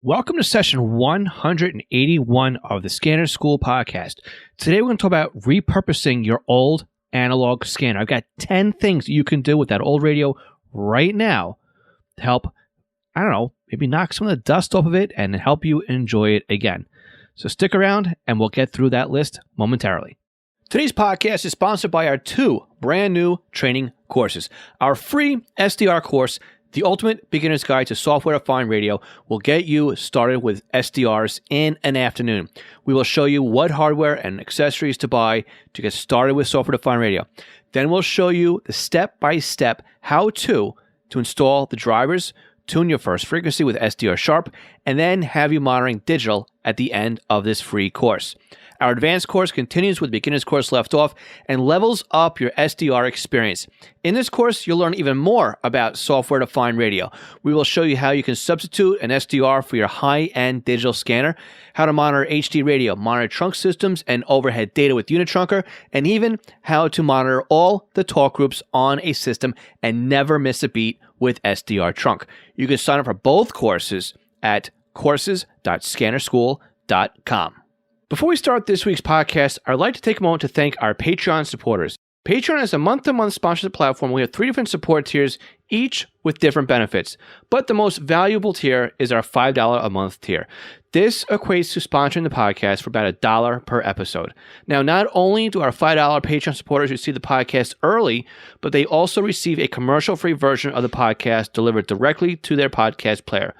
Welcome to session 181 of the Scanner School podcast. Today we're going to talk about repurposing your old analog scanner. I've got 10 things you can do with that old radio right now to help, maybe knock some of the dust off of it and help you enjoy it again. So stick around and we'll get through that list momentarily. Today's podcast is sponsored by our two brand new training courses. Our free SDR course, The Ultimate Beginner's Guide to Software-Defined Radio, will get you started with SDRs in an afternoon. We will show you what hardware and accessories to buy to get started with software-defined radio. Then we'll show you the step-by-step how-to install the drivers, tune your first frequency with SDR Sharp, and then have you monitoring digital at the end of this free course. Our advanced course continues with the beginner's course left off and levels up your SDR experience. In this course, you'll learn even more about software-defined radio. We will show you how you can substitute an SDR for your high-end digital scanner, how to monitor HD radio, monitor trunk systems and overhead data with Unitrunker, and even how to monitor all the talk groups on a system and never miss a beat with SDR Trunk. You can sign up for both courses at courses.scannerschool.com. Before we start this week's podcast, I'd like to take a moment to thank our Patreon supporters. Patreon is a month-to-month sponsorship platform. We have 3 different support tiers, each with different benefits. But the most valuable tier is our $5 a month tier. This equates to sponsoring the podcast for about $1 per episode. Now, not only do our $5 Patreon supporters receive the podcast early, but they also receive a commercial-free version of the podcast delivered directly to their podcast player.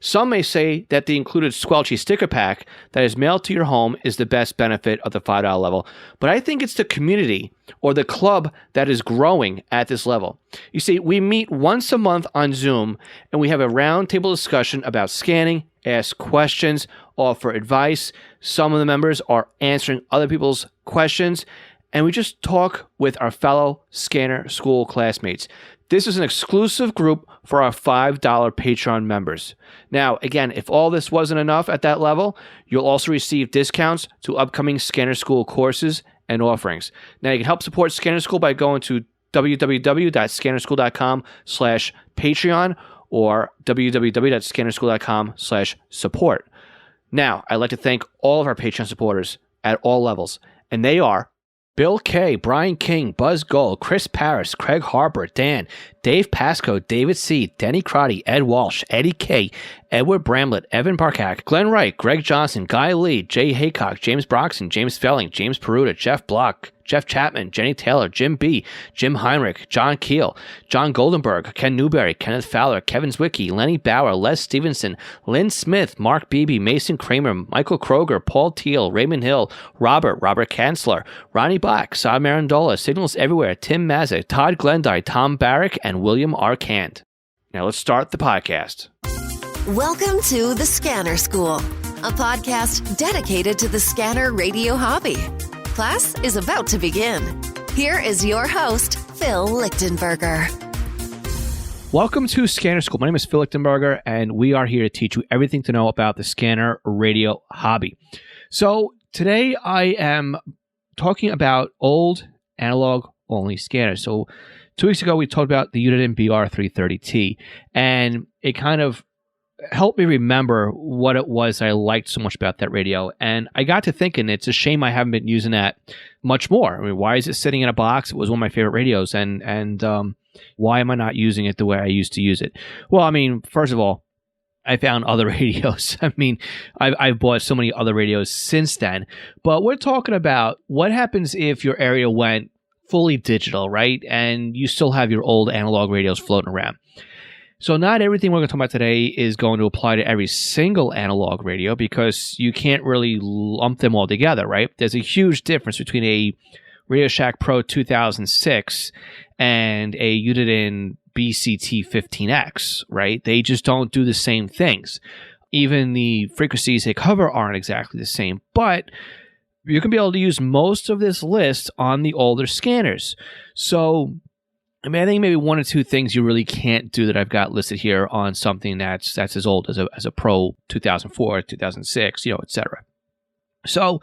Some may say that the included Squelchy sticker pack that is mailed to your home is the best benefit of the $5 level, but I think it's the community or the club that is growing at this level. You see, we meet once a month on Zoom and we have a roundtable discussion about scanning, ask questions, offer advice. Some of the members are answering other people's questions, and we just talk with our fellow Scanner School classmates. This is an exclusive group for our $5 Patreon members. Now, again, if all this wasn't enough at that level, you'll also receive discounts to upcoming Scanner School courses and offerings. Now, you can help support Scanner School by going to www.scannerschool.com/Patreon or www.scannerschool.com/support. Now, I'd like to thank all of our Patreon supporters at all levels, and they are Bill K., Brian King, Buzz Gold, Chris Paris, Craig Harper, Dan, Dave Pasco, David C., Denny Crotty, Ed Walsh, Eddie K., Edward Bramlett, Evan Barkak, Glenn Wright, Greg Johnson, Guy Lee, Jay Haycock, James Broxson, James Felling, James Peruta, Jeff Block, Jeff Chapman, Jenny Taylor, Jim B., Jim Heinrich, John Keel, John Goldenberg, Ken Newberry, Kenneth Fowler, Kevin Zwicky, Lenny Bauer, Les Stevenson, Lynn Smith, Mark Beebe, Mason Kramer, Michael Kroger, Paul Teal, Raymond Hill, Robert Kanzler, Ronnie Black, Saad Marandola, Signals Everywhere, Tim Mazza, Todd Glendy, Tom Barrick, and William R. Cant. Now let's start the podcast. Welcome to The Scanner School, a podcast dedicated to the scanner radio hobby. Class is about to begin. Here is your host, Phil Lichtenberger. Welcome to Scanner School. My name is Phil Lichtenberger, and we are here to teach you everything to know about the scanner radio hobby. So today I am talking about old analog-only scanners. So 2 weeks ago, we talked about the Uniden BR330T, and it kind of helped me remember what it was I liked so much about that radio. And I got to thinking, it's a shame I haven't been using that much more. I mean, why is it sitting in a box? It was one of my favorite radios. And why am I not using it the way I used to use it? Well, I mean, first of all, I found other radios. I mean, I've bought so many other radios since then. But we're talking about what happens if your area went fully digital, right? And you still have your old analog radios floating around. So not everything we're going to talk about today is going to apply to every single analog radio because you can't really lump them all together, right? There's a huge difference between a Radio Shack Pro 2006 and a Uniden BCT15X, right? They just don't do the same things. Even the frequencies they cover aren't exactly the same, but you're going to be able to use most of this list on the older scanners. So I mean, I think maybe 1 or 2 things you really can't do that I've got listed here on something that's as old as a Pro 2004, 2006, etc. So,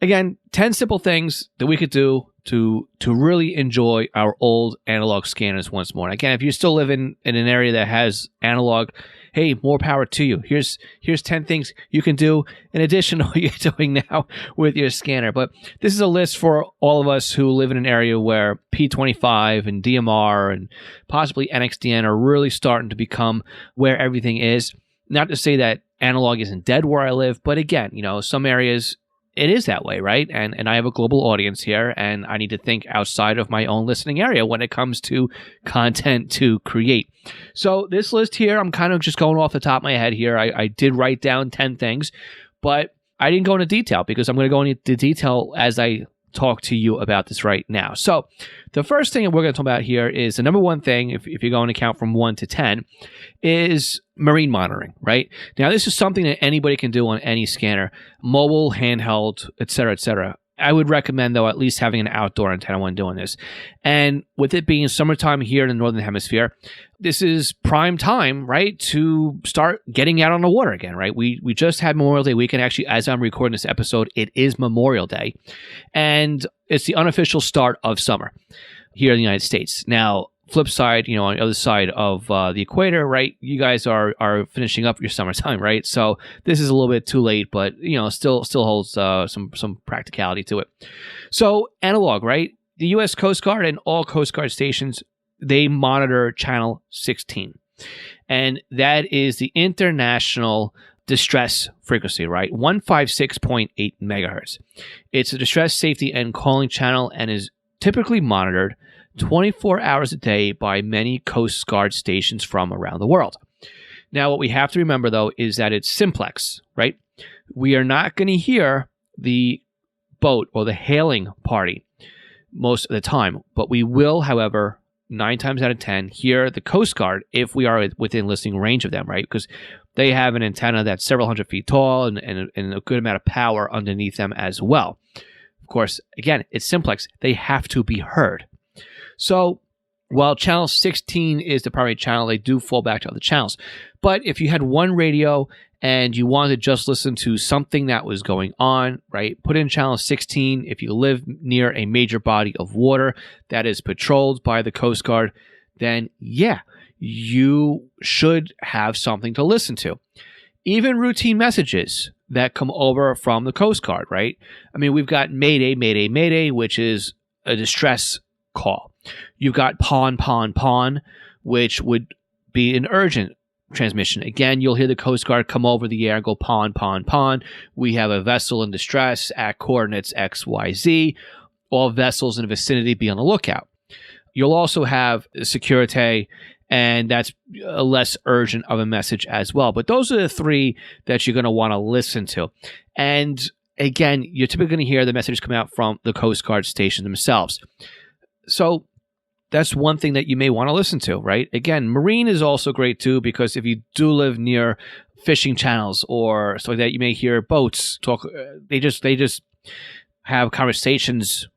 again, 10 simple things that we could do to really enjoy our old analog scanners once more. And again, if you still live in an area that has analog, hey, more power to you. Here's 10 things you can do in addition to what you're doing now with your scanner. But this is a list for all of us who live in an area where P25 and DMR and possibly NXDN are really starting to become where everything is. Not to say that analog isn't dead where I live, but again, some areas it is that way, right? And I have a global audience here, and I need to think outside of my own listening area when it comes to content to create. So this list here, I'm kind of just going off the top of my head here. I did write down 10 things, but I didn't go into detail because I'm going to go into detail as I talk to you about this right now. So the first thing that we're going to talk about here is the number one thing, if you're going to count from 1 to 10, is marine monitoring, right? Now, this is something that anybody can do on any scanner, mobile, handheld, et cetera, I would recommend, though, at least having an outdoor antenna when doing this. And with it being summertime here in the Northern Hemisphere, this is prime time, right, to start getting out on the water again, right? We just had Memorial Day weekend. Actually, as I'm recording this episode, it is Memorial Day. And it's the unofficial start of summer here in the United States. Now, flip side, on the other side of the equator, right? You guys are finishing up your summertime, right? So this is a little bit too late, but still holds some practicality to it. So analog, right? The U.S. Coast Guard and all Coast Guard stations, they monitor channel 16, and that is the international distress frequency, right? 156.8 megahertz. It's a distress, safety, and calling channel, and is typically monitored 24 hours a day by many Coast Guard stations from around the world. Now, what we have to remember, though, is that it's simplex, right? We are not going to hear the boat or the hailing party most of the time, but we will, however, 9 times out of 10, hear the Coast Guard if we are within listening range of them, right? Because they have an antenna that's several hundred feet tall and a good amount of power underneath them as well. Of course, again, it's simplex. They have to be heard. So while channel 16 is the primary channel, they do fall back to other channels. But if you had one radio and you wanted to just listen to something that was going on, right, put in channel 16. If you live near a major body of water that is patrolled by the Coast Guard, then yeah, you should have something to listen to. Even routine messages that come over from the Coast Guard, right? I mean, we've got Mayday, Mayday, Mayday, which is a distress call. You've got pawn, which would be an urgent transmission. Again, you'll hear the Coast Guard come over the air and go pawn. We have a vessel in distress at coordinates XYZ. All vessels in the vicinity, be on the lookout. You'll also have security, and that's a less urgent of a message as well. But those are the 3 that you're going to want to listen to. And again, you're typically going to hear the messages come out from the Coast Guard station themselves. So that's one thing that you may want to listen to, right? Again, marine is also great too, because if you do live near fishing channels or stuff like that, you may hear boats talk. They just have conversations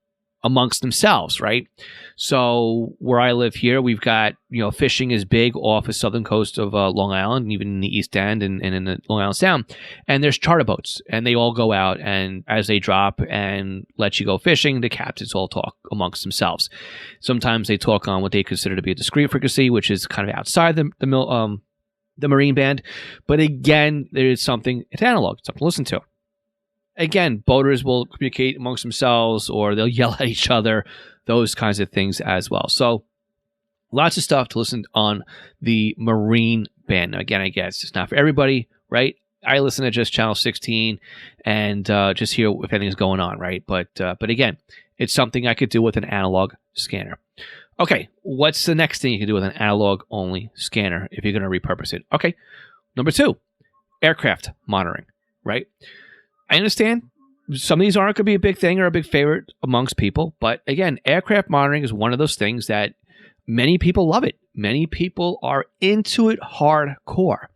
amongst themselves, right? So where I live here, we've got, fishing is big off the southern coast of Long Island, and even in the East End and in the Long Island Sound. And there's charter boats, and they all go out, and as they drop and let you go fishing, the captains all talk amongst themselves. Sometimes they talk on what they consider to be a discrete frequency, which is kind of outside the marine band. But again, there is something, it's analog, something to listen to. Again, boaters will communicate amongst themselves, or they'll yell at each other, those kinds of things as well. So lots of stuff to listen on the marine band. Now, again, I guess it's not for everybody, right? I listen to just channel 16 and just hear if anything's going on, right? But again, it's something I could do with an analog scanner. Okay, what's the next thing you can do with an analog-only scanner if you're going to repurpose it? Okay, number 2, aircraft monitoring, right? I understand some of these aren't going to be a big thing or a big favorite amongst people, but again, aircraft monitoring is one of those things that many people love it. Many people are into it hardcore.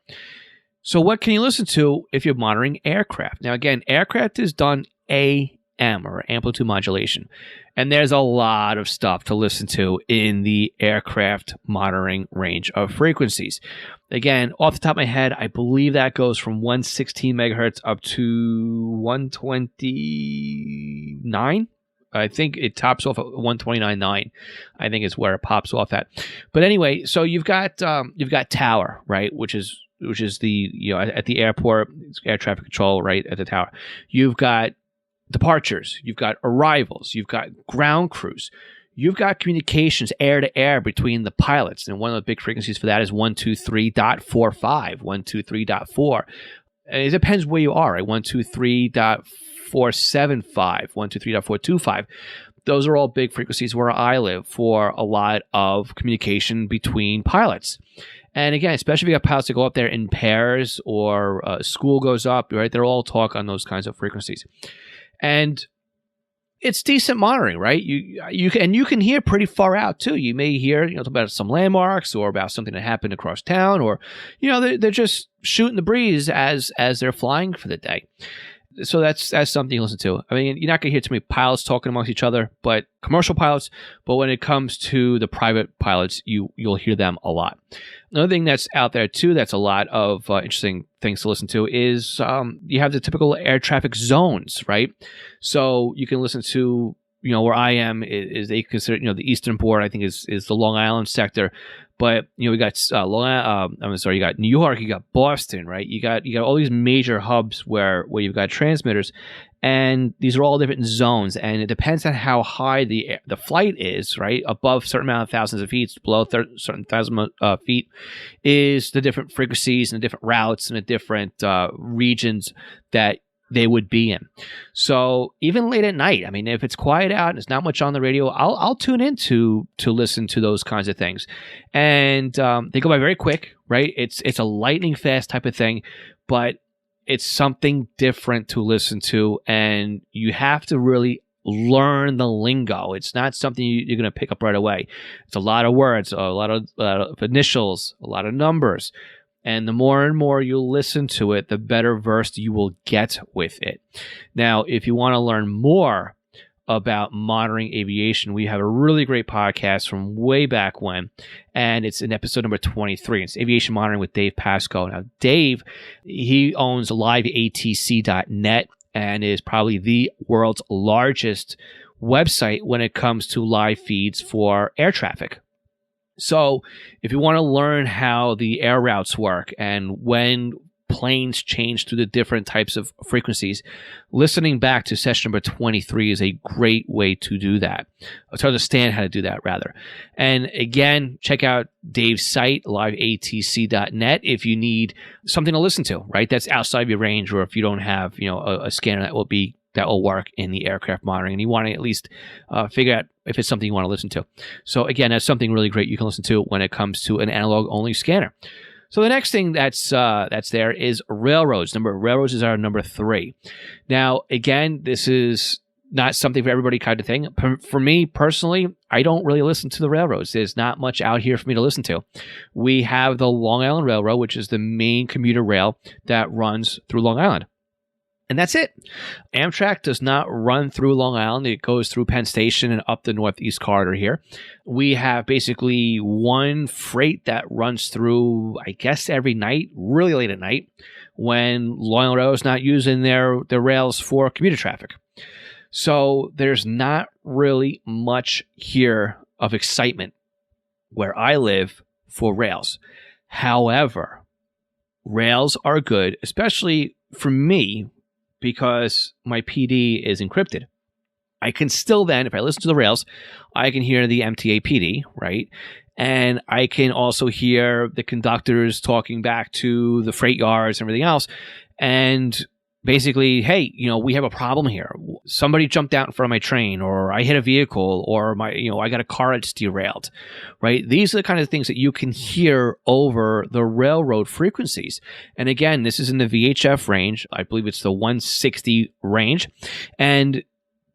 So what can you listen to if you're monitoring aircraft? Now, again, aircraft is done AM, or amplitude modulation, and there's a lot of stuff to listen to in the aircraft monitoring range of frequencies. Again, off the top of my head, I believe that goes from 116 megahertz up to 129. I think it tops off at 129.9. I think is where it pops off at. But anyway, so you've got tower, right, which is which is the, at the airport, it's air traffic control right at the tower. You've got departures, you've got arrivals, you've got ground crews, you've got communications air to air between the pilots. And one of the big frequencies for that is 123.45, 123.4. It depends where you are, right? 123.475, 123.425. Those are all big frequencies where I live for a lot of communication between pilots. And again, especially if you got pilots that go up there in pairs or school goes up, right? They'll all talk on those kinds of frequencies. And it's decent monitoring, right? You can hear pretty far out too. You may hear, about some landmarks or about something that happened across town, or, they're just shooting the breeze as they're flying for the day. So that's something you listen to. I mean, you're not going to hear too many pilots talking amongst each other, but commercial pilots. But when it comes to the private pilots, you'll hear them a lot. Another thing that's out there too, that's a lot of interesting things to listen to is you have the typical air traffic zones, right? So you can listen to, where I am is they consider, the eastern board, I think is the Long Island sector. But we got you got New York, you got Boston, right? You got all these major hubs where you've got transmitters, and these are all different zones, and it depends on how high the flight is, right? Above a certain amount of thousands of feet, below certain thousand feet, is the different frequencies and the different routes and the different regions that they would be in. So even late at night, I mean, if it's quiet out and it's not much on the radio, I'll tune in to listen to those kinds of things. And they go by very quick, right? It's a lightning fast type of thing, but it's something different to listen to, and you have to really learn the lingo. It's not something you're going to pick up right away. It's a lot of words, a lot of initials, a lot of numbers. And the more and more you listen to it, the better versed you will get with it. Now, if you want to learn more about monitoring aviation, we have a really great podcast from way back when, and it's in episode number 23. It's Aviation Monitoring with Dave Pasco. Now, Dave, he owns liveatc.net and is probably the world's largest website when it comes to live feeds for air traffic. So if you want to learn how the air routes work and when planes change through the different types of frequencies, listening back to session number 23 is a great way to do that, or to understand how to do that, rather. And again, check out Dave's site, liveatc.net, if you need something to listen to, right? That's outside of your range, or if you don't have, a scanner that will work in the aircraft monitoring, and you want to at least figure out if it's something you want to listen to. So again, that's something really great you can listen to when it comes to an analog-only scanner. So the next thing that's there is railroads. Railroads is our number 3. Now, again, this is not something for everybody kind of thing. For me personally, I don't really listen to the railroads. There's not much out here for me to listen to. We have the Long Island Railroad, which is the main commuter rail that runs through Long Island. And that's it. Amtrak does not run through Long Island. It goes through Penn Station and up the Northeast Corridor here. We have basically one freight that runs through, I guess, every night, really late at night, when Long Island Railroad is not using their rails for commuter traffic. So there's not really much here of excitement where I live for rails. However, rails are good, especially for me, because my PD is encrypted. I can still then, if I listen to the rails, I can hear the MTA PD, right? And I can also hear the conductors talking back to the freight yards and everything else. And basically, hey, we have a problem here. Somebody jumped out in front of my train, or I hit a vehicle, or I got a car that's derailed, right? These are the kind of things that you can hear over the railroad frequencies. And again, this is in the VHF range. I believe it's the 160 range. And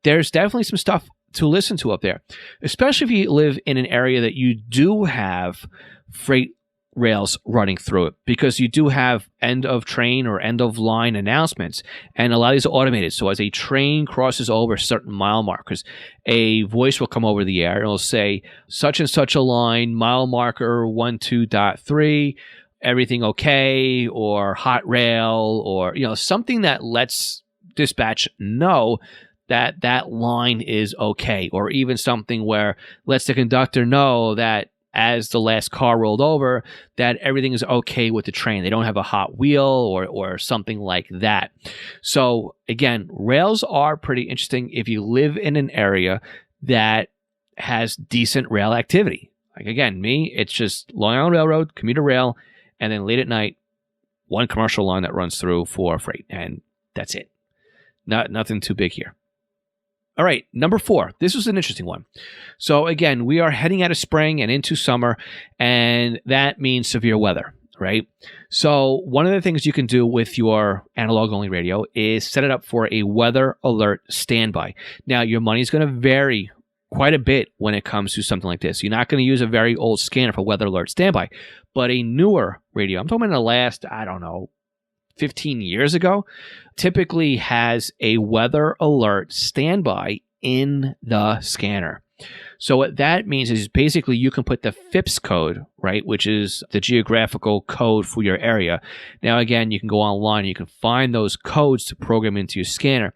there's definitely some stuff to listen to up there, especially if you live in an area that you do have freight rails running through it, because you do have end of train or end of line announcements, and a lot of these are automated. So as a train crosses over certain mile markers, a voice will come over the air and it'll say such and such a line, mile marker 12.3, everything okay, or hot rail, or something that lets dispatch know that line is okay, or even something where lets the conductor know that as the last car rolled over, that everything is okay with the train. They don't have a hot wheel or something like that. So again, rails are pretty interesting if you live in an area that has decent rail activity. Like again, me, it's just Long Island Railroad, commuter rail, and then late at night, one commercial line that runs through for freight, and that's it. Nothing too big here. All right, number 4. This was an interesting one. So again, we are heading out of spring and into summer, and that means severe weather, right? So one of the things you can do with your analog-only radio is set it up for a weather alert standby. Now, your money is going to vary quite a bit when it comes to something like this. You're not going to use a very old scanner for weather alert standby, but a newer radio, I'm talking about in the last, 15 years ago, typically has a weather alert standby in the scanner. So what that means is basically you can put the FIPS code, right, which is the geographical code for your area. Now, again, you can go online and you can find those codes to program into your scanner.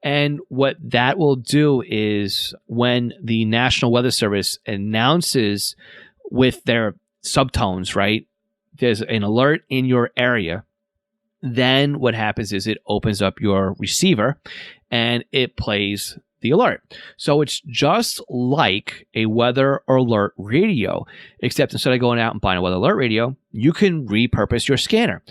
And what that will do is when the National Weather Service announces with their subtones, right, there's an alert in your area, then what happens is it opens up your receiver and it plays the alert. So it's just like a weather alert radio, except instead of going out and buying a weather alert radio, you can repurpose your scanner.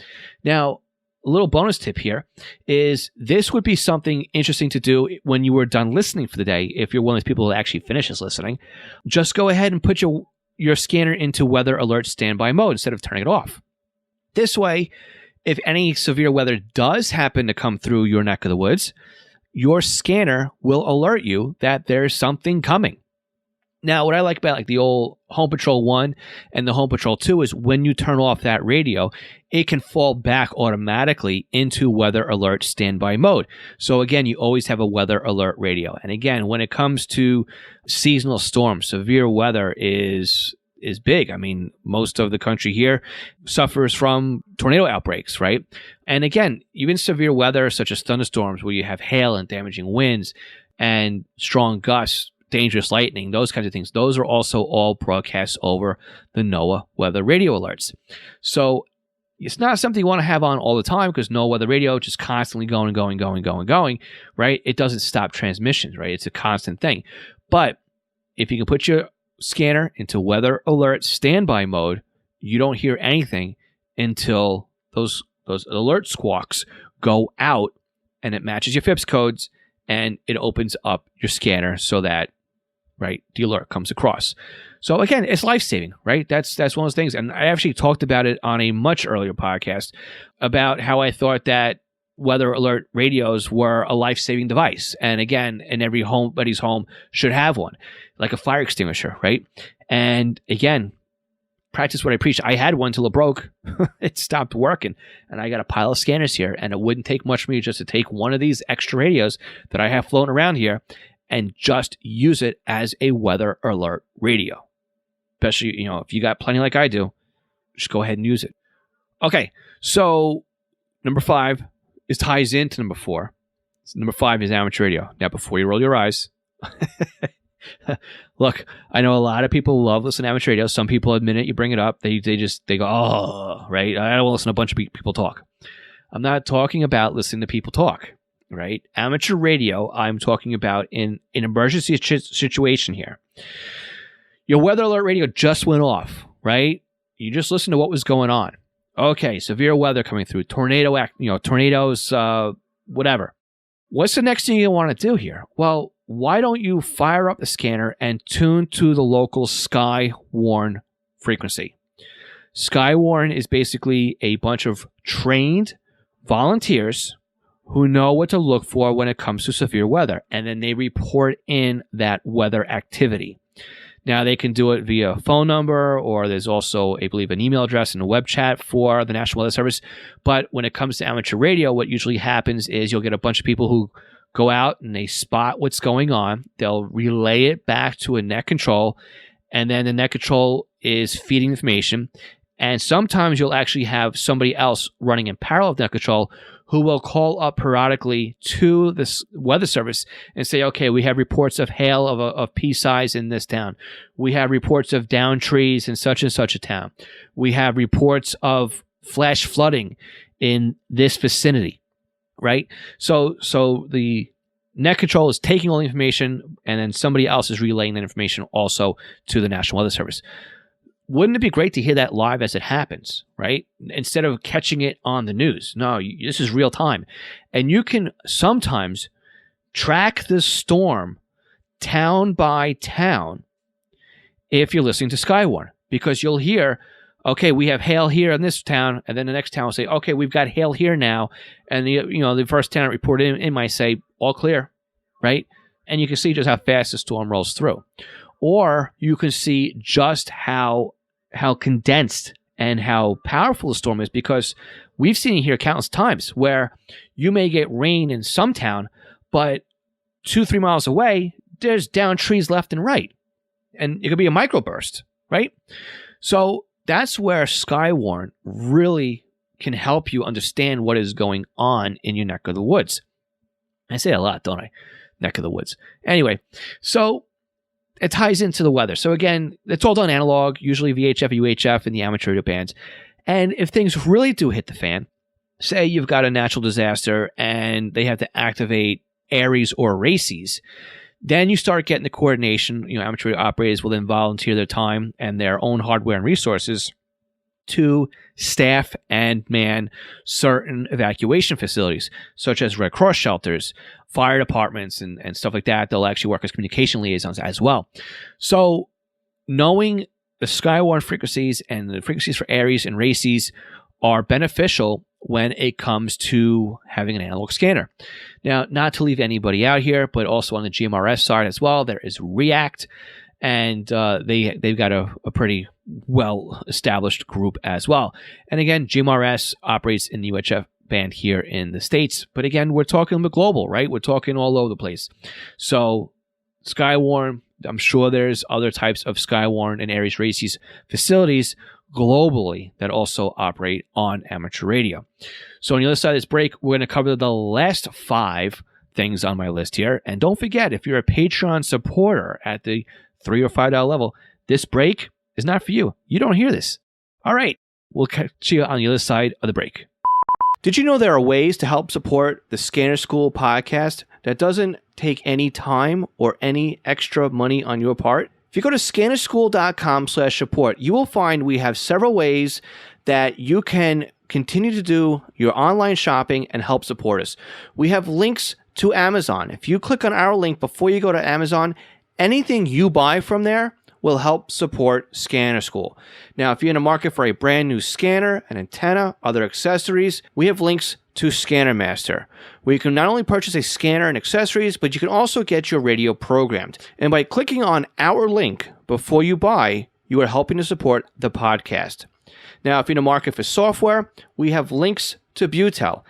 Now, a little bonus tip here is this would be something interesting to do when you were done listening for the day. If you're one of those people that actually finishes listening, just go ahead and put your scanner into weather alert standby mode instead of turning it off. This way, if any severe weather does happen to come through your neck of the woods, your scanner will alert you that there's something coming. Now, what I like about like the old Home Patrol 1 and the Home Patrol 2 is when you turn off that radio, it can fall back automatically into weather alert standby mode. So again, you always have a weather alert radio. And again, when it comes to seasonal storms, severe weather is big. I mean, most of the country here suffers from tornado outbreaks, right? And again, even severe weather such as thunderstorms where you have hail and damaging winds and strong gusts, dangerous lightning, those kinds of things, those are also all broadcast over the NOAA weather radio alerts. So it's not something you want to have on all the time because NOAA weather radio just constantly going, right? It doesn't stop transmissions, right? It's a constant thing. But if you can put your scanner into weather alert standby mode, you don't hear anything until those alert squawks go out and it matches your FIPS codes and it opens up your scanner so that, right, the alert comes across. So again, it's life-saving, right? That's one of those things. And I actually talked about it on a much earlier podcast about how I thought that weather alert radios were a life-saving device. And again, in everybody's home should have one, like a fire extinguisher, right? And again, practice what I preach. I had one till it broke. It stopped working. And I got a pile of scanners here. And it wouldn't take much for me just to take one of these extra radios that I have floating around here and just use it as a weather alert radio. Especially, if you got plenty like I do, just go ahead and use it. Okay, so number 5 ties into number 4. So number 5 is amateur radio. Now, before you roll your eyes, look, I know a lot of people love listening to amateur radio. Some people admit it. You bring it up, they go, oh, right? I don't want to listen to a bunch of people talk. I'm not talking about listening to people talk, right? Amateur radio, I'm talking about in an emergency situation here. Your weather alert radio just went off, right? You just listened to what was going on. Okay, severe weather coming through, tornadoes, whatever. What's the next thing you want to do here? Well, why don't you fire up the scanner and tune to the local SKYWARN frequency? SKYWARN is basically a bunch of trained volunteers who know what to look for when it comes to severe weather, and then they report in that weather activity. Now, they can do it via phone number, or there's also, I believe, an email address and a web chat for the National Weather Service. But when it comes to amateur radio, what usually happens is you'll get a bunch of people who go out and they spot what's going on. They'll relay it back to a net control, and then the net control is feeding information. And sometimes you'll actually have somebody else running in parallel of net control who will call up periodically to this weather service and say, okay, we have reports of hail of pea size in this town. We have reports of downed trees in such and such a town. We have reports of flash flooding in this vicinity, right? So the net control is taking all the information, and then somebody else is relaying that information also to the National Weather Service. Wouldn't it be great to hear that live as it happens, right? Instead of catching it on the news. No, this is real time. And you can sometimes track the storm town by town if you're listening to SKYWARN, because you'll hear, okay, we have hail here in this town, and then the next town will say, okay, we've got hail here now, and the first town reported in might say, all clear, right? And you can see just how fast the storm rolls through. Or you can see just how condensed and how powerful the storm is, because we've seen it here countless times where you may get rain in some town, but 2-3 miles away, there's downed trees left and right. And it could be a microburst, right? So that's where SKYWARN really can help you understand what is going on in your neck of the woods. I say a lot, don't I? Neck of the woods. Anyway, so it ties into the weather. So again, it's all done analog, usually VHF, UHF, in the amateur radio bands. And if things really do hit the fan, say you've got a natural disaster and they have to activate ARES or RACES, then you start getting the coordination. Amateur radio operators will then volunteer their time and their own hardware and resources to staff and man certain evacuation facilities, such as Red Cross shelters, fire departments, and stuff like that. They'll actually work as communication liaisons as well. So knowing the SKYWARN frequencies and the frequencies for ARES and RACES are beneficial when it comes to having an analog scanner. Now, not to leave anybody out here, but also on the GMRS side as well, there is REACT, and they've got a pretty well-established group as well. And again, GMRS operates in the UHF band here in the States. But again, we're talking global, right? We're talking all over the place. So SKYWARN, I'm sure there's other types of SKYWARN and ARES RACES facilities globally that also operate on amateur radio. So on the other side of this break, we're going to cover the last 5 things on my list here. And don't forget, if you're a Patreon supporter at the $3 or $5 level, this break is not for you. You don't hear this. All right, we'll catch you on the other side of the break. Did you know there are ways to help support the Scanner School podcast that doesn't take any time or any extra money on your part? If you go to scannerschool.com/support, you will find we have several ways that you can continue to do your online shopping and help support us. We have links to Amazon. If you click on our link before you go to Amazon, anything you buy from there will help support Scanner School. Now, if you're in the market for a brand new scanner, an antenna, other accessories, we have links to Scanner Master, where you can not only purchase a scanner and accessories, but you can also get your radio programmed. And by clicking on our link before you buy, you are helping to support the podcast. Now, if you're in the market for software, we have links to Butel.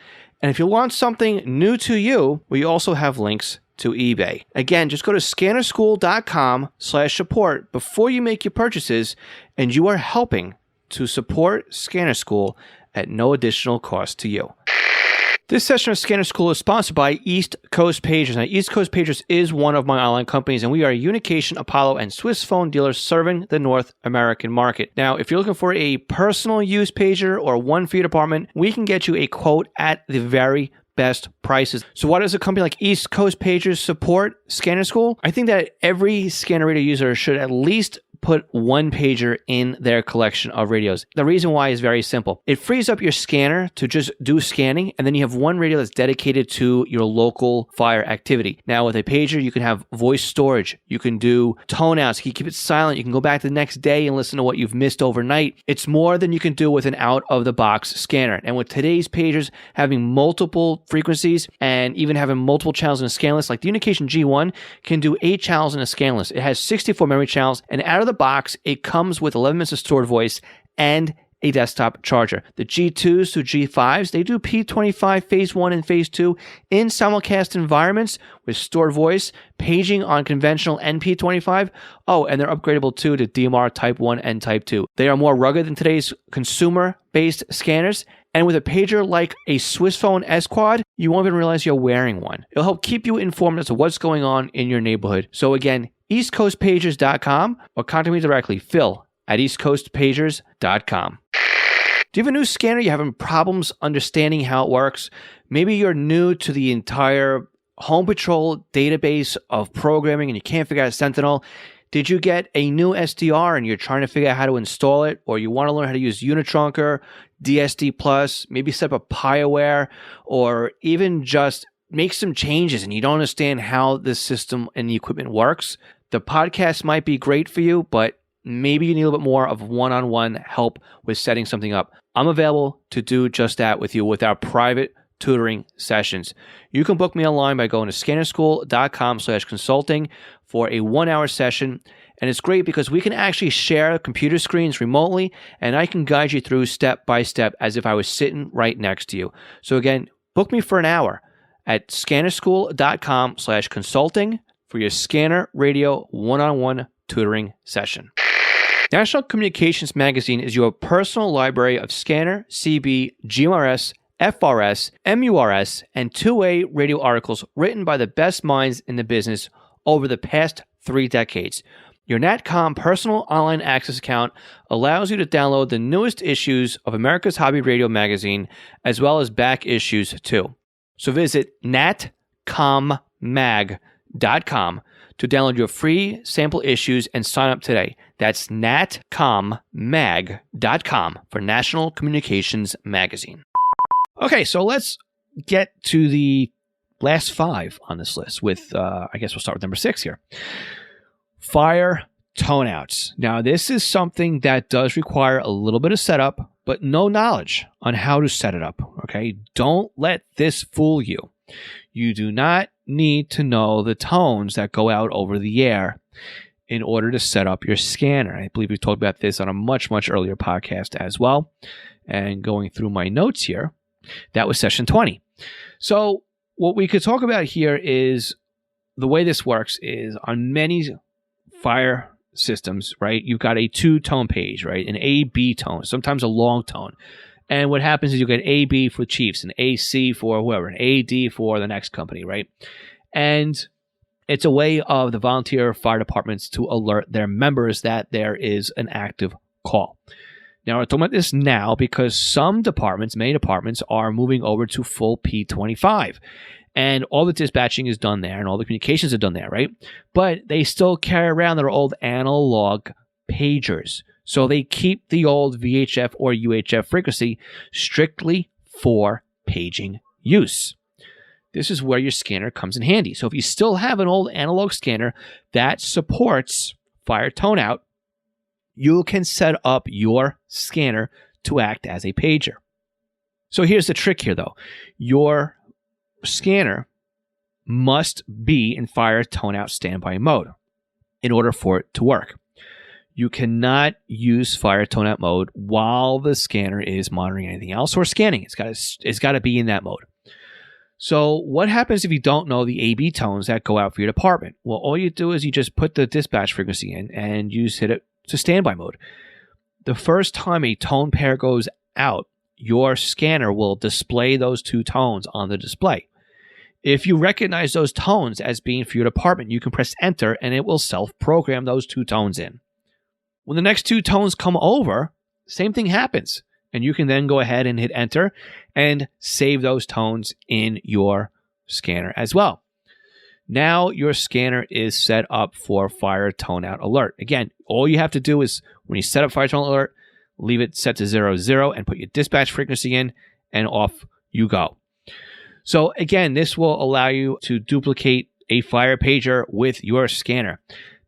And if you want something new to you, we also have links to eBay. Again, just go to scannerschool.com/support before you make your purchases, and you are helping to support Scanner School at no additional cost to you. This session of Scanner School is sponsored by East Coast Pagers. Now, East Coast Pagers is one of my online companies, and we are a Unication, Apollo, and Swiss phone dealers serving the North American market. Now, if you're looking for a personal use pager or one for your department, we can get you a quote at the very best prices. So why does a company like East Coast Pagers support Scanner School? I think that every scanner radio user should at least put one pager in their collection of radios. The reason why is very simple. It frees up your scanner to just do scanning, and then you have one radio that's dedicated to your local fire activity. Now, with a pager, you can have voice storage. You can do tone outs. You can keep it silent. You can go back the next day and listen to what you've missed overnight. It's more than you can do with an out-of-the-box scanner. And with today's pagers having multiple frequencies and even having multiple channels in a scan list, like the Unication G1 can do 8 channels in a scan list. It has 64 memory channels, and out of the box, it comes with 11 minutes of stored voice and a desktop charger. The G2s to G5s, they do P25 Phase 1 and Phase 2 in simulcast environments with stored voice, paging on conventional NP25. Oh, and they're upgradable too to DMR Type 1 and Type 2. They are more rugged than today's consumer-based scanners. And with a pager like a Swiss Phone S Quad, you won't even realize you're wearing one. It'll help keep you informed as to what's going on in your neighborhood. So again, eastcoastpagers.com or contact me directly, Phil at eastcoastpagers.com. Do you have a new scanner? You're having problems understanding how it works? Maybe you're new to the entire Home Patrol database of programming and you can't figure out Sentinel. Did you get a new SDR and you're trying to figure out how to install it? Or you want to learn how to use Unitrunker, DSD Plus, maybe set up a PieAware, or even just make some changes and you don't understand how this system and the equipment works? The podcast might be great for you, but maybe you need a little bit more of one-on-one help with setting something up. I'm available to do just that with you with our private tutoring sessions. You can book me online by going to scannerschool.com/consulting for a 1-hour session. And it's great because we can actually share computer screens remotely and I can guide you through step by step as if I was sitting right next to you. So again, book me for an hour at scannerschool.com/consulting for your scanner radio one-on-one tutoring session. National Communications Magazine is your personal library of scanner, CB, GMRS, FRS, MURS, and two-way radio articles written by the best minds in the business over the past 3 decades. Your NatCom personal online access account allows you to download the newest issues of America's Hobby Radio magazine, as well as back issues too. So visit natcommag.com to download your free sample issues and sign up today. That's natcommag.com for National Communications Magazine. Okay, so let's get to the last 5 on this list with, I guess we'll start with number 6 here. Fire toneouts. Now, this is something that does require a little bit of setup, but no knowledge on how to set it up, okay? Don't let this fool you. You do not need to know the tones that go out over the air in order to set up your scanner. I believe we talked about this on a much, much earlier podcast as well. And going through my notes here, that was session 20. So what we could talk about here is the way this works is on many fire systems, right? You've got a 2-tone page, right? An A-B tone, sometimes a long tone. And what happens is you get A-B for Chiefs, an A-C for whoever, an A-D for the next company, right? And it's a way of the volunteer fire departments to alert their members that there is an active call. Now, we're talking about this now because some departments, many departments, are moving over to full P25. And all the dispatching is done there and all the communications are done there, right? But they still carry around their old analog pagers. So they keep the old VHF or UHF frequency strictly for paging use. This is where your scanner comes in handy. So if you still have an old analog scanner that supports fire tone out, you can set up your scanner to act as a pager. So here's the trick here though. Your scanner must be in fire tone out standby mode in order for it to work. You cannot use fire tone out mode while the scanner is monitoring anything else or scanning. It's got to be in that mode. So what happens if you don't know the AB tones that go out for your department? Well, all you do is you just put the dispatch frequency in and you set it to standby mode. The first time a tone pair goes out, your scanner will display those 2 tones on the display. If you recognize those tones as being for your department, you can press enter and it will self-program those 2 tones in. When the next 2 tones come over, same thing happens. And you can then go ahead and hit enter and save those tones in your scanner as well. Now your scanner is set up for fire tone out alert. Again, all you have to do is when you set up fire tone alert, leave it set to 00 and put your dispatch frequency in and off you go. So again, this will allow you to duplicate a fire pager with your scanner.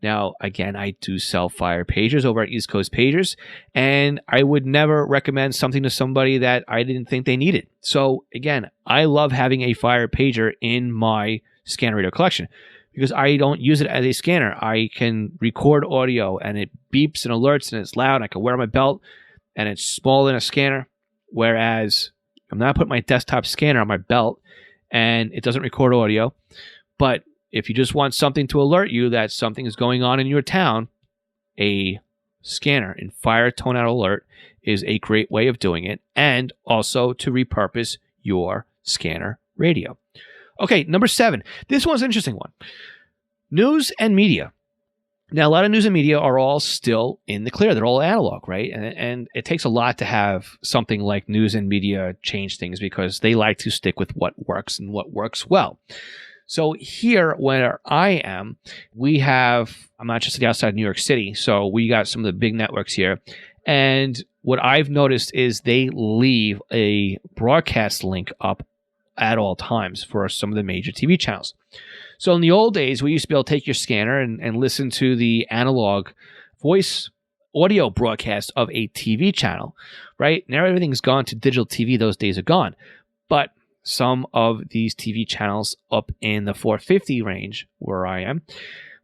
Now, again, I do sell fire pagers over at East Coast Pagers, and I would never recommend something to somebody that I didn't think they needed. So again, I love having a fire pager in my scanner radio collection because I don't use it as a scanner. I can record audio and it beeps and alerts and it's loud. I can wear it on my belt and it's smaller than a scanner, whereas I'm not putting my desktop scanner on my belt and it doesn't record audio. But if you just want something to alert you that something is going on in your town, a scanner in fire tone out alert is a great way of doing it, and also to repurpose your scanner radio. Okay, number 7. This one's an interesting one. News and media. Now, a lot of news and media are all still in the clear. They're all analog, right? And it takes a lot to have something like news and media change things because they like to stick with what works and what works well. So here, where I am, we have, I'm not just outside New York City, so we got some of the big networks here. And what I've noticed is they leave a broadcast link up at all times for some of the major TV channels. So in the old days, we used to be able to take your scanner and listen to the analog voice audio broadcast of a TV channel, right? Now everything's gone to digital TV. Those days are gone. But some of these TV channels up in the 450 range, where I am,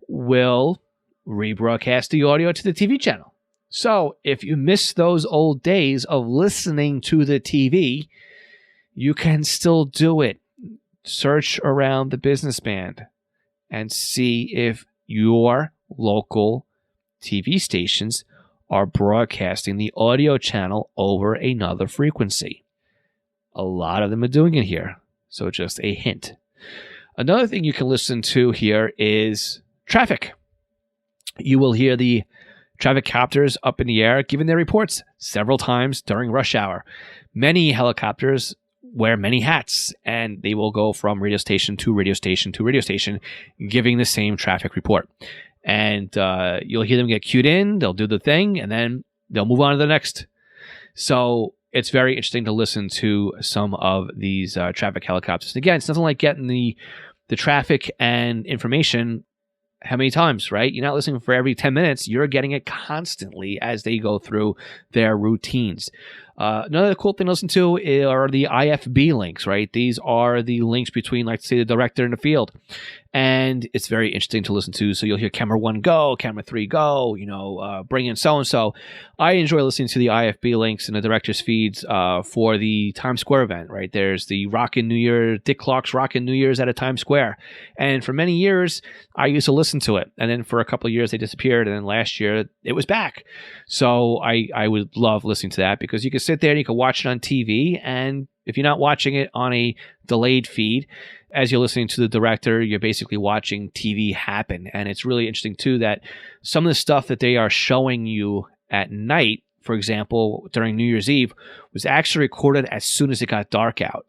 will rebroadcast the audio to the TV channel. So if you miss those old days of listening to the TV, you can still do it. Search around the business band and see if your local TV stations are broadcasting the audio channel over another frequency. A lot of them are doing it here, so just a hint. Another thing you can listen to here is traffic. You will hear the traffic copters up in the air giving their reports several times during rush hour. Many helicopters wear many hats, and they will go from radio station to radio station to radio station, giving the same traffic report. And you'll hear them get cued in, they'll do the thing, and then they'll move on to the next. So it's very interesting to listen to some of these traffic helicopters. Again, it's nothing like getting the traffic and information how many times, right? You're not listening for every 10 minutes. You're getting it constantly as they go through their routines. Another cool thing to listen to are the IFB links, right? These are the links between, like, say, the director in the field. And it's very interesting to listen to. So you'll hear camera 1 go, camera 3 go, bring in so-and-so. I enjoy listening to the IFB links and the director's feeds for the Times Square event, right? There's the Rockin' New Year, Dick Clark's Rockin' New Year's at a Times Square. And for many years, I used to listen to it. And then for a couple of years, they disappeared. And then last year, it was back. So I would love listening to that because you can sit there and you can watch it on TV. And if you're not watching it on a delayed feed, as you're listening to the director, you're basically watching TV happen. And it's really interesting, too, that some of the stuff that they are showing you at night, for example, during New Year's Eve, was actually recorded as soon as it got dark out.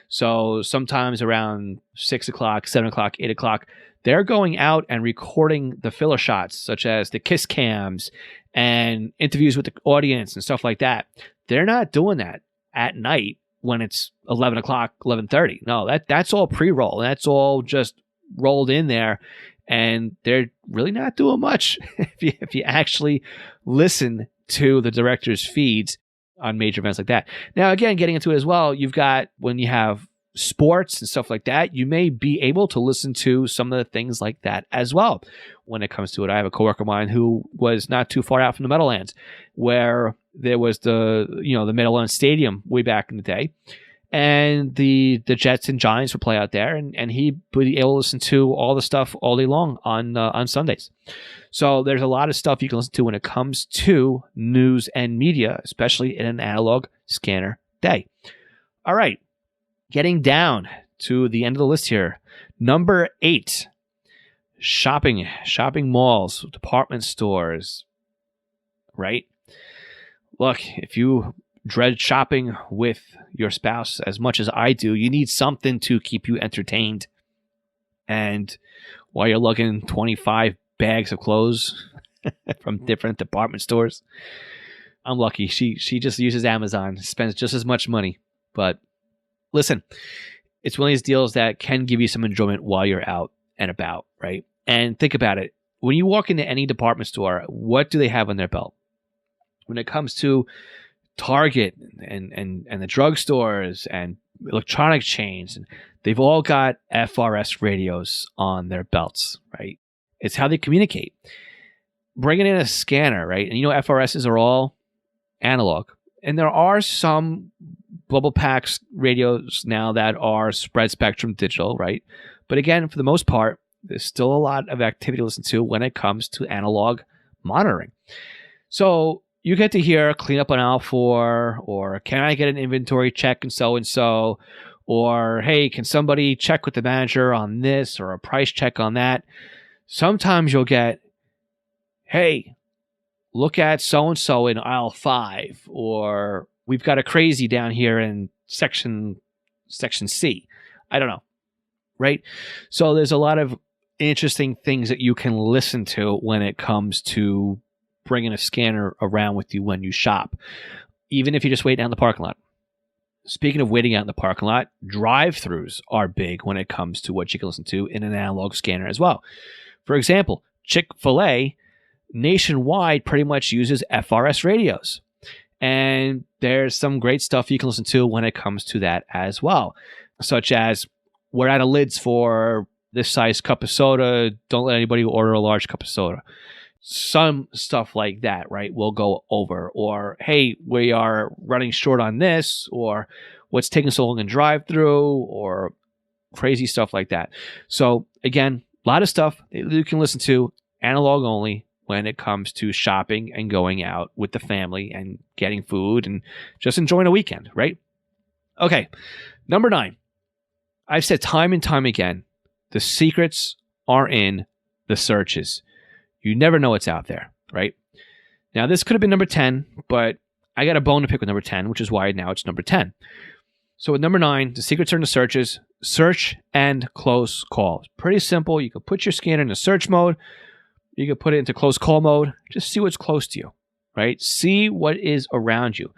So sometimes around 6 o'clock, 7 o'clock, 8 o'clock, they're going out and recording the filler shots, such as the kiss cams and interviews with the audience and stuff like that. They're not doing that at night when it's 11 o'clock, 11:30. No, that's all pre-roll. That's all just rolled in there, and they're really not doing much if you actually listen to the director's feeds on major events like that. Now, again, getting into it as well, you've got, when you have sports and stuff like that, you may be able to listen to some of the things like that as well when it comes to it. I have a coworker of mine who was not too far out from the Meadowlands, where there was the Meadowlands Stadium way back in the day, and the Jets and Giants would play out there, and he'd be able to listen to all the stuff all day long on Sundays. So there's a lot of stuff you can listen to when it comes to news and media, especially in an analog scanner day. All right, getting down to the end of the list here. Number 8, shopping malls, department stores, right? Look, if you dread shopping with your spouse as much as I do, you need something to keep you entertained. And while you're lugging 25 bags of clothes from different department stores, I'm lucky. She just uses Amazon, spends just as much money. But listen, it's one of these deals that can give you some enjoyment while you're out and about, right? And think about it. When you walk into any department store, what do they have on their belt? When it comes to Target and the drugstores and electronic chains, and they've all got FRS radios on their belts, right? It's how they communicate. Bringing in a scanner, right? And FRSs are all analog. And there are some bubble packs radios now that are spread spectrum digital, right? But again, for the most part, there's still a lot of activity to listen to when it comes to analog monitoring. So you get to hear clean up on aisle 4, or can I get an inventory check and so, or hey, can somebody check with the manager on this, or a price check on that. Sometimes you'll get, hey, look at so-and-so in aisle 5, or we've got a crazy down here in section C. I don't know, right? So there's a lot of interesting things that you can listen to when it comes to bringing a scanner around with you when you shop, even if you just wait down the parking lot. Speaking of waiting out in the parking lot, drive-thrus are big when it comes to what you can listen to in an analog scanner as well. For example, Chick-fil-A nationwide pretty much uses FRS radios. And there's some great stuff you can listen to when it comes to that as well, such as we're out of lids for this size cup of soda. Don't let anybody order a large cup of soda. Some stuff like that, right, will go over. Or, hey, we are running short on this, or what's taking so long in drive-through, or crazy stuff like that. So, again, a lot of stuff that you can listen to analog only when it comes to shopping and going out with the family and getting food and just enjoying a weekend, right? Okay, number 9. I've said time and time again, the secrets are in the searches. You never know what's out there, right? Now, this could have been number 10, but I got a bone to pick with number 10, which is why now it's number 10. So with number 9, the secrets are in the searches, search and close call. It's pretty simple. You can put your scanner into search mode. You can put it into close call mode. Just see what's close to you, right? See what is around you.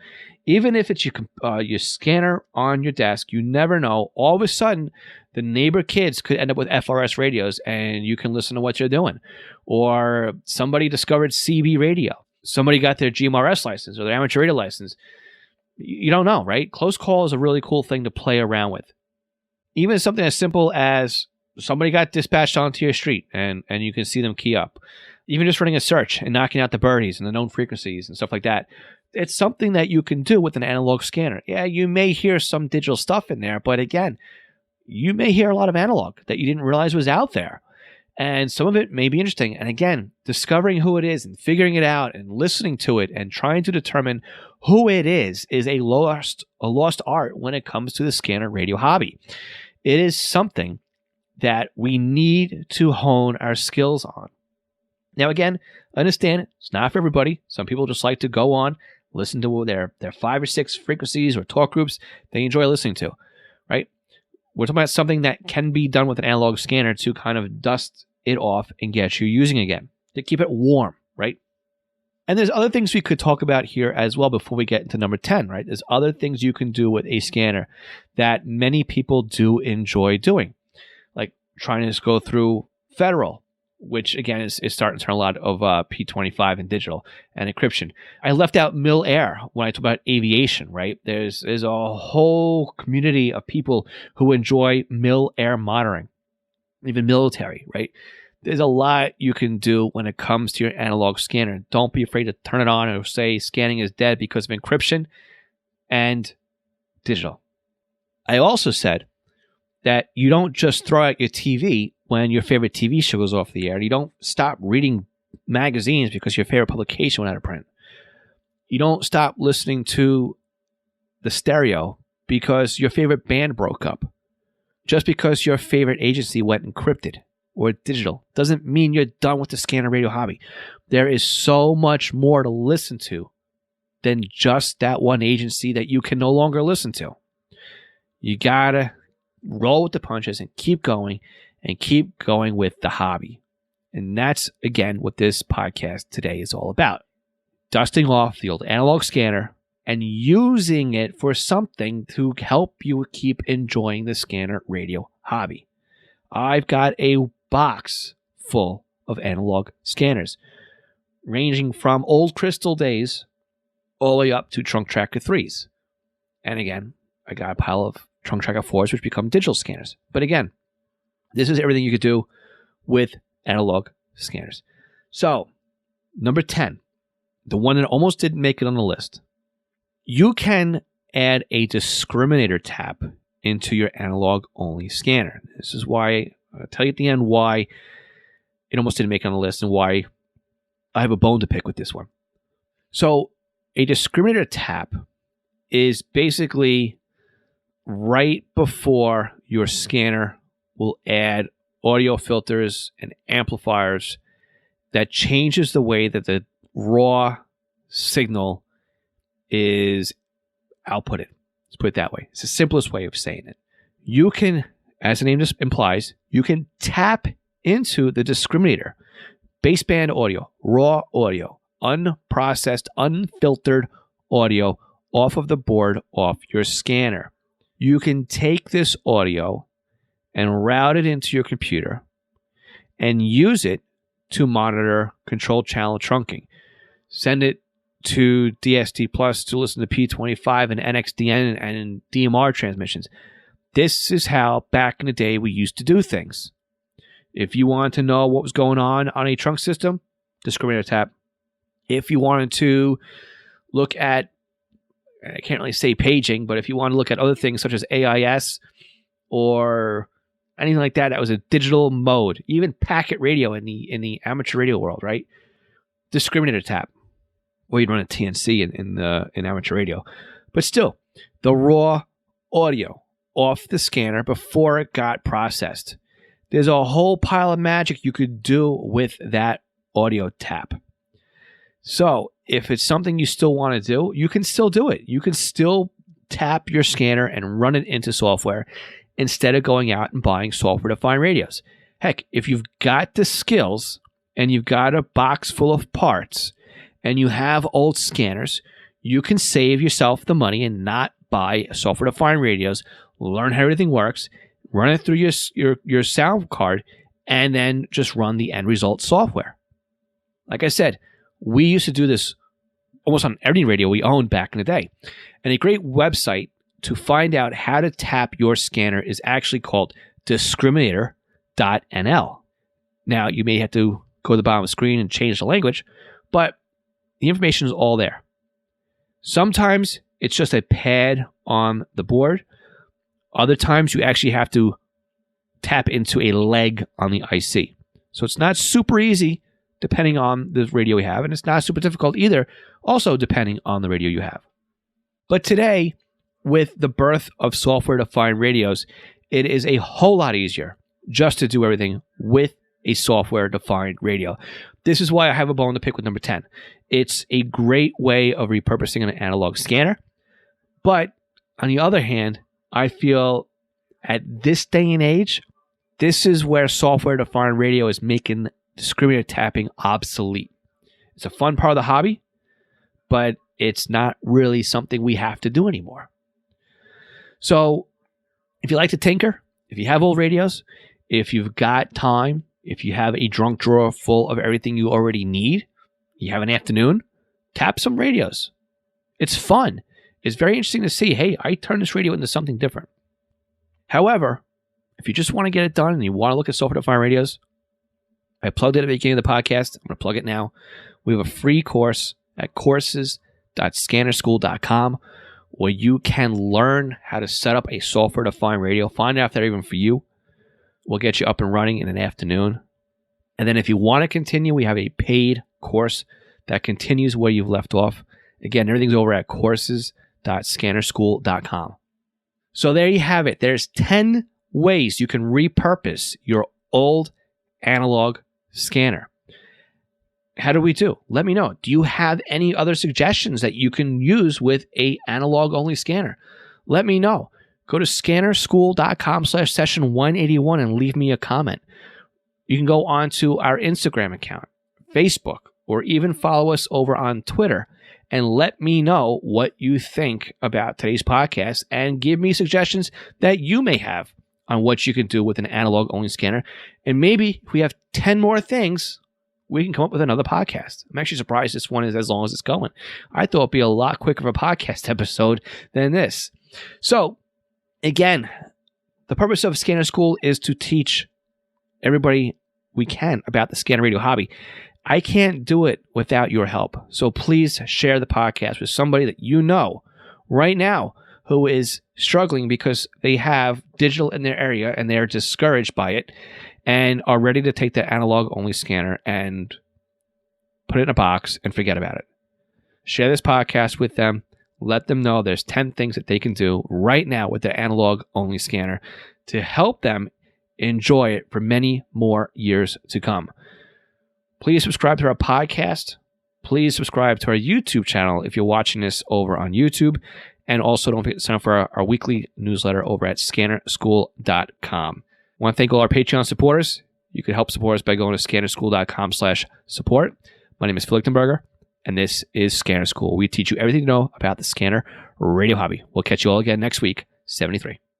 Even if it's your scanner on your desk, you never know. All of a sudden, the neighbor kids could end up with FRS radios and you can listen to what you're doing. Or somebody discovered CB radio. Somebody got their GMRS license or their amateur radio license. You don't know, right? Close call is a really cool thing to play around with. Even something as simple as somebody got dispatched onto your street and you can see them key up. Even just running a search and knocking out the birdies and the known frequencies and stuff like that. It's something that you can do with an analog scanner. Yeah, you may hear some digital stuff in there, but again, you may hear a lot of analog that you didn't realize was out there. And some of it may be interesting. And again, discovering who it is and figuring it out and listening to it and trying to determine who it is a lost art when it comes to the scanner radio hobby. It is something that we need to hone our skills on. Now, again, understand it's not for everybody. Some people just like to go on, listen to their 5 or 6 frequencies or talk groups they enjoy listening to, right? We're talking about something that can be done with an analog scanner to kind of dust it off and get you using again, to keep it warm, right? And there's other things we could talk about here as well before we get into number 10, right? There's other things you can do with a scanner that many people do enjoy doing, like trying to just go through Federal, which again is starting to turn a lot of P25 and digital and encryption. I left out Mil-Air when I talk about aviation, right? There's a whole community of people who enjoy Mil-Air monitoring, even military, right? There's a lot you can do when it comes to your analog scanner. Don't be afraid to turn it on or say scanning is dead because of encryption and digital. I also said that you don't just throw out your TV when your favorite TV show goes off the air. You don't stop reading magazines because your favorite publication went out of print. You don't stop listening to the stereo because your favorite band broke up. Just because your favorite agency went encrypted or digital doesn't mean you're done with the scanner radio hobby. There is so much more to listen to than just that one agency that you can no longer listen to. You gotta roll with the punches and keep going with the hobby. And that's, again, what this podcast today is all about. Dusting off the old analog scanner and using it for something to help you keep enjoying the scanner radio hobby. I've got a box full of analog scanners, ranging from old Crystal days all the way up to Trunk Tracker 3s. And again, I got a pile of Trunk Tracker 4s, which become digital scanners. But again, this is everything you could do with analog scanners. So, number 10, the one that almost didn't make it on the list, you can add a discriminator tab into your analog only scanner. This is why I'll tell you at the end why it almost didn't make it on the list and why I have a bone to pick with this one. So a discriminator tab is basically right before your scanner will add audio filters and amplifiers that changes the way that the raw signal is outputted. Let's put it that way. It's the simplest way of saying it. You can, as the name just implies, you can tap into the discriminator, baseband audio, raw audio, unprocessed, unfiltered audio off of the board, off your scanner. You can take this audio and route it into your computer and use it to monitor control channel trunking. Send it to DST Plus to listen to P25 and NXDN and DMR transmissions. This is how back in the day we used to do things. If you wanted to know what was going on a trunk system, discriminator tab. If you wanted to look at, I can't really say paging, but if you want to look at other things such as AIS or anything like that, that was a digital mode, even packet radio in the amateur radio world, right? Discriminator tab, or you'd run a TNC in amateur radio. But still, the raw audio off the scanner before it got processed. There's a whole pile of magic you could do with that audio tap. So if it's something you still want to do, you can still do it. You can still tap your scanner and run it into software instead of going out and buying software-defined radios. Heck, if you've got the skills and you've got a box full of parts and you have old scanners, you can save yourself the money and not buy software-defined radios, learn how everything works, run it through your sound card, and then just run the end result software. Like I said, we used to do this almost on every radio we owned back in the day. And a great website to find out how to tap your scanner is actually called discriminator.nl. Now, you may have to go to the bottom of the screen and change the language, but the information is all there. Sometimes it's just a pad on the board. Other times you actually have to tap into a leg on the IC. So it's not super easy depending on the radio you have, and it's not super difficult either, also depending on the radio you have. But today, with the birth of software-defined radios, it is a whole lot easier just to do everything with a software-defined radio. This is why I have a bone to pick with number 10. It's a great way of repurposing an analog scanner, but on the other hand, I feel at this day and age, this is where software-defined radio is making discriminator tapping obsolete. It's a fun part of the hobby, but it's not really something we have to do anymore. So if you like to tinker, if you have old radios, if you've got time, if you have a drunk drawer full of everything you already need, you have an afternoon, tap some radios. It's fun. It's very interesting to see, hey, I turned this radio into something different. However, if you just want to get it done and you want to look at software-defined radios, I plugged it at the beginning of the podcast. I'm going to plug it now. We have a free course at courses.scannerschool.com where you can learn how to set up a software-defined radio. Find out if they're even for you. We'll get you up and running in an afternoon. And then if you want to continue, we have a paid course that continues where you've left off. Again, everything's over at courses.scannerschool.com. So there you have it. There's 10 ways you can repurpose your old analog scanner. How do we do? Let me know. Do you have any other suggestions that you can use with a analog only scanner? Let me know. Go to scannerschool.com/session181 and leave me a comment. You can go on to our Instagram account, Facebook, or even follow us over on Twitter and let me know what you think about today's podcast and give me suggestions that you may have on what you can do with an analog only scanner. And maybe if we have 10 more things, we can come up with another podcast. I'm actually surprised this one is as long as it's going. I thought it'd be a lot quicker of a podcast episode than this. So again, the purpose of Scanner School is to teach everybody we can about the scanner radio hobby. I can't do it without your help. So please share the podcast with somebody that you know right now who is struggling because they have digital in their area and they're discouraged by it and are ready to take the analog-only scanner and put it in a box and forget about it. Share this podcast with them. Let them know there's 10 things that they can do right now with their analog-only scanner to help them enjoy it for many more years to come. Please subscribe to our podcast. Please subscribe to our YouTube channel if you're watching this over on YouTube. And also don't forget to sign up for our weekly newsletter over at scannerschool.com. I want to thank all our Patreon supporters. You can help support us by going to scannerschool.com/support. My name is Phil Lichtenberger, and this is Scanner School. We teach you everything you know about the scanner radio hobby. We'll catch you all again next week, 73.